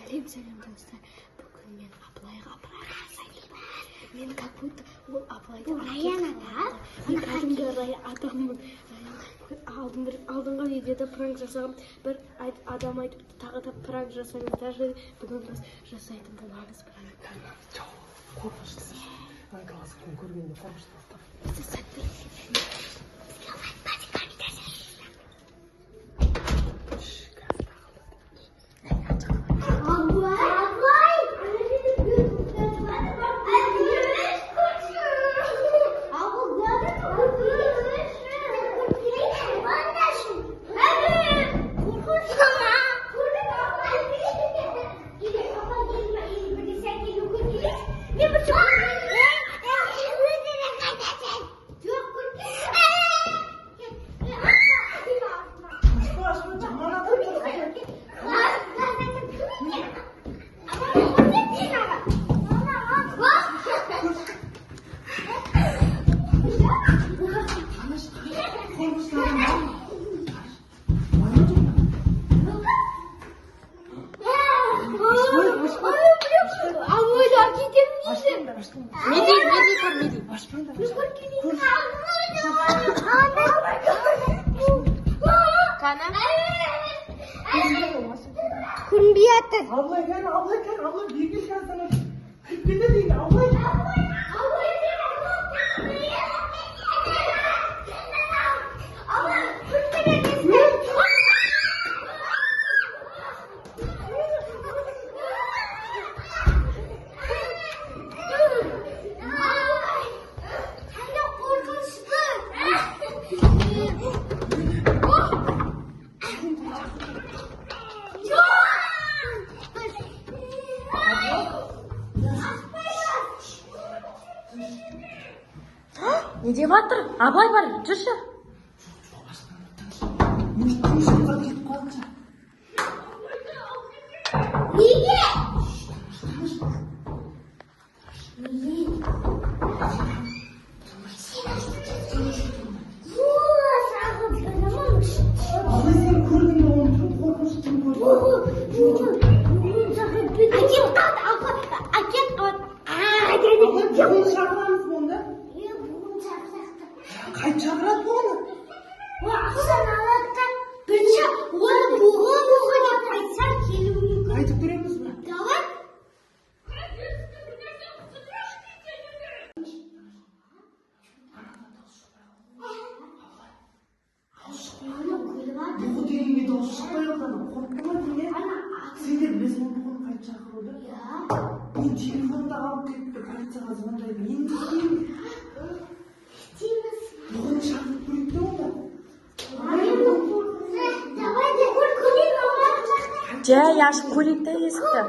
Салем, достар. Бүгін мен Абылайға жасаймын. Мен как будто ол Абылайды мен кәдімгі Рая адаммын. Алдыңғы видеода пранк жасағым, бір адам айтып тағы да пранк жасаймын. Даже бүгін біз жасайтын боламыз пранк. Қорқыныштысыз. Классиканы көргенде қорқыныштысыз. Abla bir gün sen sana 40 günde değil abla. Ne diye baktır? Abay var, жүрші. Неге? Abla sen gördün mü onu? Çok korkmuştum gördüm. Abla bunu çağıramız mı onda? Kayıp çağırat mı onu? Kayıtıp duruyoruz mu? Bu deyince de o şıklayalım. Korkma diye. Seni biz bunu kayıp çağırıyordu. Bu telefonda alıp gitti. Kayıp çağırıyordu. Bunu çağırıp duruyordu onda. Ja, yaş kulikte eskidi.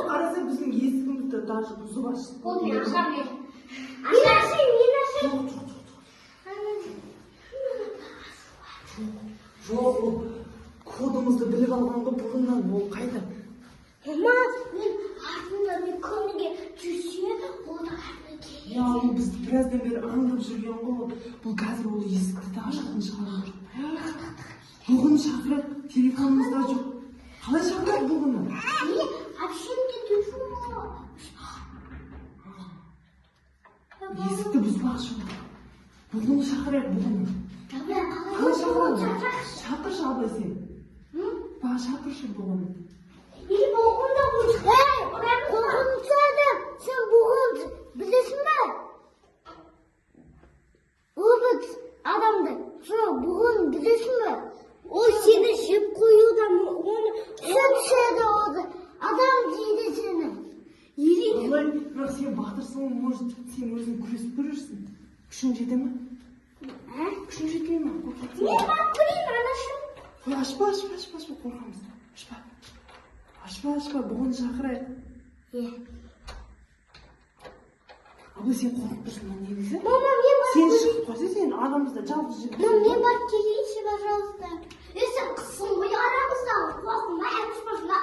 Arası bizim есігімізді даже бұзып ашты. Жоқ, ол кодымызды біліп алған ғой бұрыннан, ол қайда? Ya onu biz birazdan beri anlayıp жүрген ғой. Бұл қазір ол есікті де ашатын шығарып жүр. Бұғын шақырып, телефонымызда жоқ. Қалай шақырып бұғыны? Есікті бұзбақшы. Бұғыны шақырып бұғыны. Қалай шақырып? Шақыршы абай сен. Баға шақыршы бұғыны. Sen buğun bilirsin mi? O bir adamdı. Sen buğun bilirsin mi? O seni şıp koyuyor da onu düşerdi oldu. Adam deydi seni. Олай, бірақ сен батырсың, может, сен өзің күресіп көрерсің. Күшің жете ме? Күшің жете ме? Мен батырайын, анашым. Қой, ашпа, қорқамыз. Ашпа, бұғын шақырайық. Абы сен қорқып тұрсың, не дейсің? Мама, мен бар. Сен шығып қойса, сен арамызда жалғыз жүріп. Мама, мен бар келейінші, пожалуйста. Сен қысың ғой арамызда. Қорқым, аяқ ұшпасына,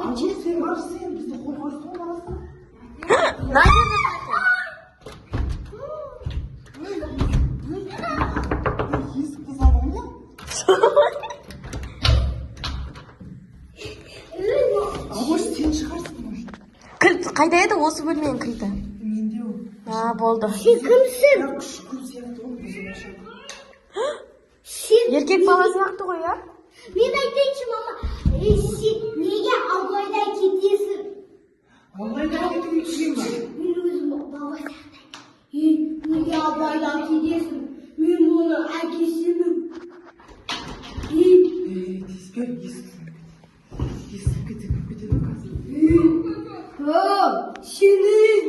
Абы сен бар, сен бізді қорқып Қайда еді осы бөлменің кілті? Менде ол. Болды. Сен кімсің? Бірақ күшік сияқты ғой өзі машина. Еркек бала сияқты ғой, а? Мен айтайыншы, мама. Сен неге абайдан кетесің? Абайда кетуге түскен ба? Мен өзім бабайдан. Неге абайдан кетесің? Мен оның әкесімін. Тиіспер, естіп кетеді қазір. Сені